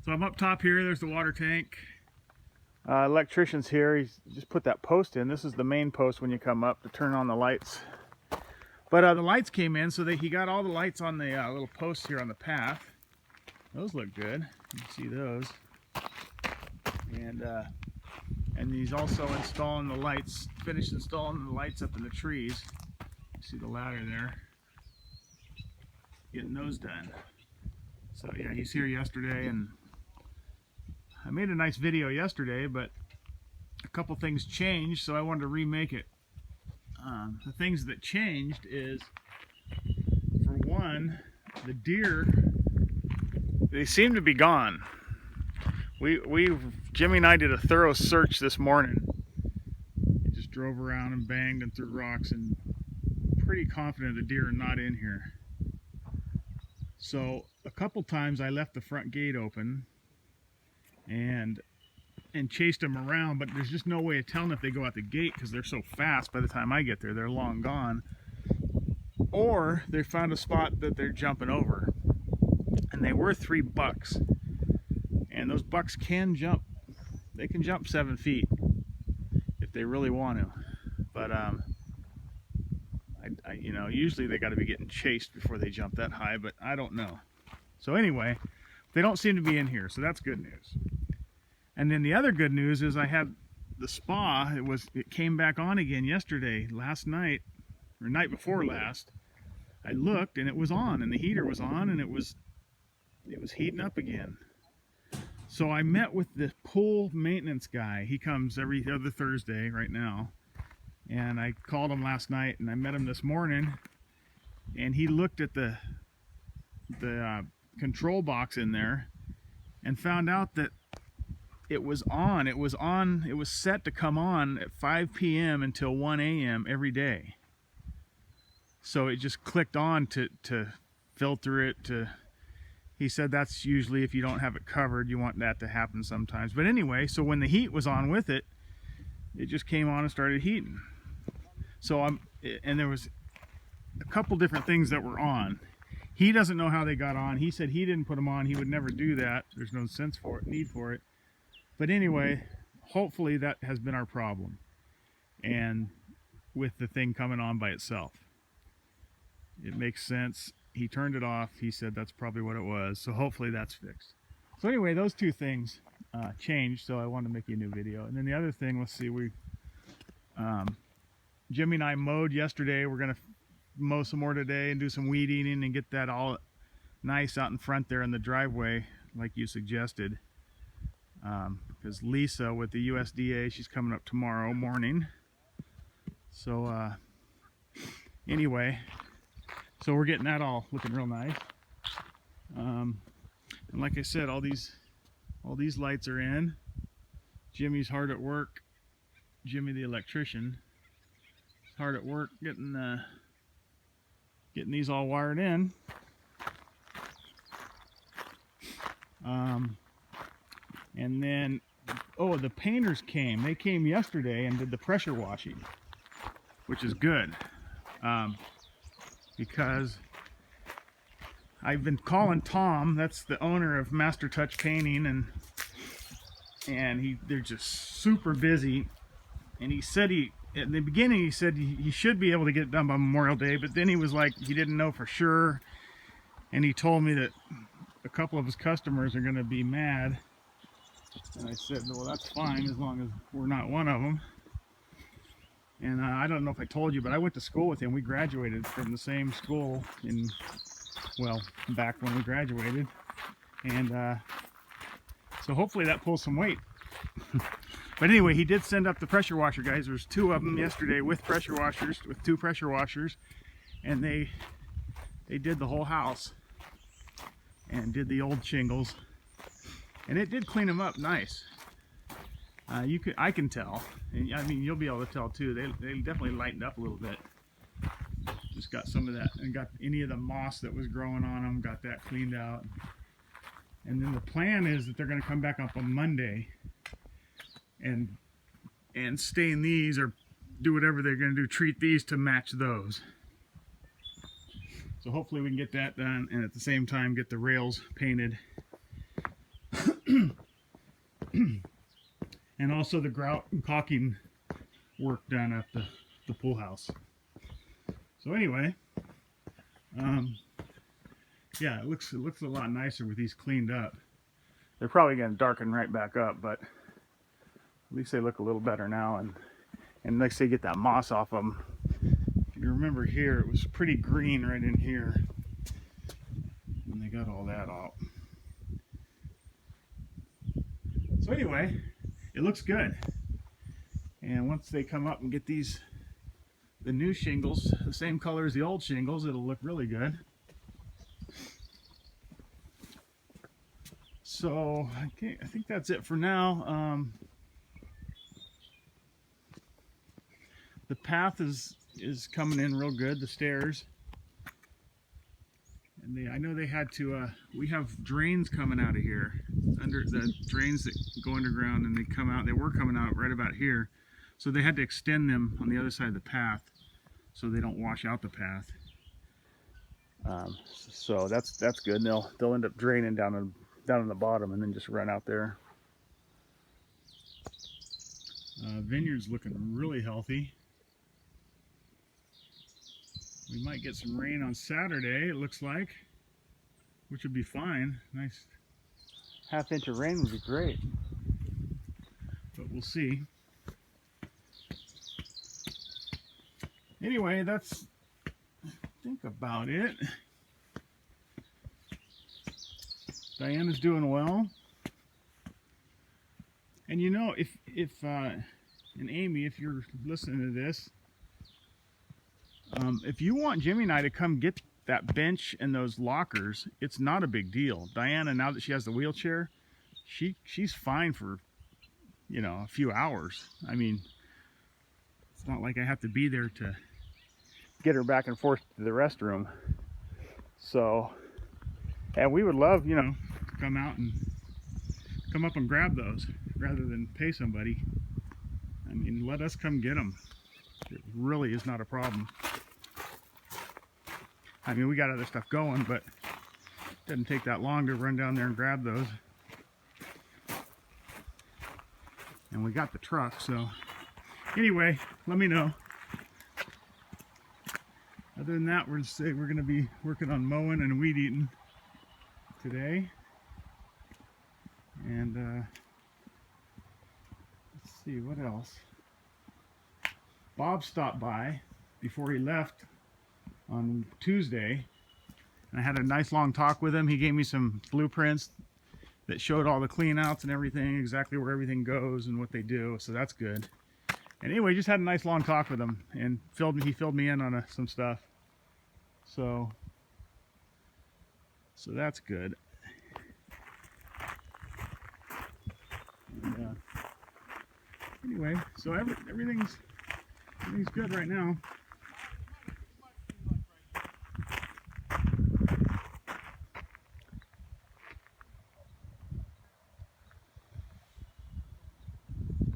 So I'm up top here, there's the water tank. Electrician's here, he's just put that post in. This is the main post when you come up to turn on the lights. But the lights came in, so he got all the lights on the little posts here on the path. Those look good, you can see those. And he's also installing the lights, finished installing the lights up in the trees. You see the ladder there. Getting those done. So yeah, he's here yesterday, and I made a nice video yesterday, but a couple things changed, so I wanted to remake it. The things that changed is, for one, the deer, they seem to be gone. Jimmy and I did a thorough search this morning. We just drove around and banged and threw rocks, and pretty confident the deer are not in here. So a couple times I left the front gate open and chased them around, but there's just no way of telling if they go out the gate because they're so fast. By the time I get there, they're long gone. Or they found a spot that they're jumping over. And they were 3 bucks. And those bucks can jump. They can jump 7 feet if they really want to. But you know, usually they got to be getting chased before they jump that high, but I don't know. So anyway, they don't seem to be in here, so that's good news. And then the other good news is I had the spa. It came back on again yesterday, last night, or night before last. I looked and it was on, and the heater was on, and it was heating up again. So I met with the pool maintenance guy. He comes every other Thursday right now. And I called him last night, and I met him this morning, and he looked at the control box in there and found out that it was on. It was set to come on at 5 p.m. until 1 a.m. every day. So it just clicked on to filter it to. He said that's usually if you don't have it covered, you want that to happen sometimes. But anyway, so when the heat was on with it, it just came on and started heating. So and there was a couple different things that were on. He doesn't know how they got on. He said he didn't put them on. He would never do that. There's no need for it. But anyway, hopefully that has been our problem. And with the thing coming on by itself. It makes sense. He turned it off. He said that's probably what it was. So hopefully that's fixed. So anyway, those two things changed. So I wanted to make you a new video. And then the other thing, let's see, Jimmy and I mowed yesterday. We're going to mow some more today and do some weed eating and get that all nice out in front there in the driveway like you suggested. Because Lisa with the USDA, she's coming up tomorrow morning. So anyway, so we're getting that all looking real nice. And like I said, all these lights are in. Jimmy's hard at work. Jimmy the electrician is hard at work getting these all wired in. And then, oh, the painters came. They came yesterday and did the pressure washing, which is good. Because I've been calling Tom, that's the owner of Master Touch Painting, and they're just super busy. And he said at the beginning he said he should be able to get it done by Memorial Day, but then he was like he didn't know for sure. And he told me that a couple of his customers are going to be mad. And I said, well, that's fine as long as we're not one of them. And I don't know if I told you, but I went to school with him. We graduated from the same school back when we graduated. And so hopefully that pulls some weight. But anyway, he did send up the pressure washer guys. There's 2 of them yesterday with 2 pressure washers. And they did the whole house and did the old shingles. And it did clean them up nice. I can tell. And I mean, you'll be able to tell too. They definitely lightened up a little bit. Just got some of that, and got any of the moss that was growing on them, got that cleaned out. And then the plan is that they're going to come back up on Monday and stain these or do whatever they're going to do, treat these to match those. So hopefully we can get that done, and at the same time get the rails painted And also the grout and caulking work done at the pool house. So anyway, yeah, it looks a lot nicer with these cleaned up. They're probably going to darken right back up, but at least they look a little better now. And next they get that moss off them. If you remember here, it was pretty green right in here, and they got all that out. So anyway, it looks good. And once they come up and get the new shingles, the same color as the old shingles, it'll look really good. So I think that's it for now. The path is coming in real good, the stairs. And I know they had to, we have drains coming out of here, under the drains that go underground, and they come out, they were coming out right about here. So they had to extend them on the other side of the path so they don't wash out the path. So that's good. And they'll end up draining down in the bottom and then just run out there. Vineyard's looking really healthy. We might get some rain on Saturday, it looks like, which would be fine. Nice half-inch of rain would be great, but we'll see. Anyway, that's, I think, about it. Diana's doing well. And you know, and Amy, if you're listening to this, if you want Jimmy and I to come get that bench and those lockers, it's not a big deal. Diana, now that she has the wheelchair, she's fine for, you know, a few hours. I mean, it's not like I have to be there to get her back and forth to the restroom. So, and we would love, you know, to come out and come up and grab those rather than pay somebody. I mean, let us come get them. It really is not a problem. I mean, we got other stuff going, but it doesn't take that long to run down there and grab those. And we got the truck, so anyway, let me know. Other than that, we're going to be working on mowing and weed eating today. And let's see, what else? Bob stopped by before he left on Tuesday, and I had a nice long talk with him. He gave me some blueprints that showed all the clean outs and everything, exactly where everything goes and what they do, so that's good. And anyway, just had a nice long talk with him, and he filled me in on some stuff. So that's good. And, anyway, so everything's good right now.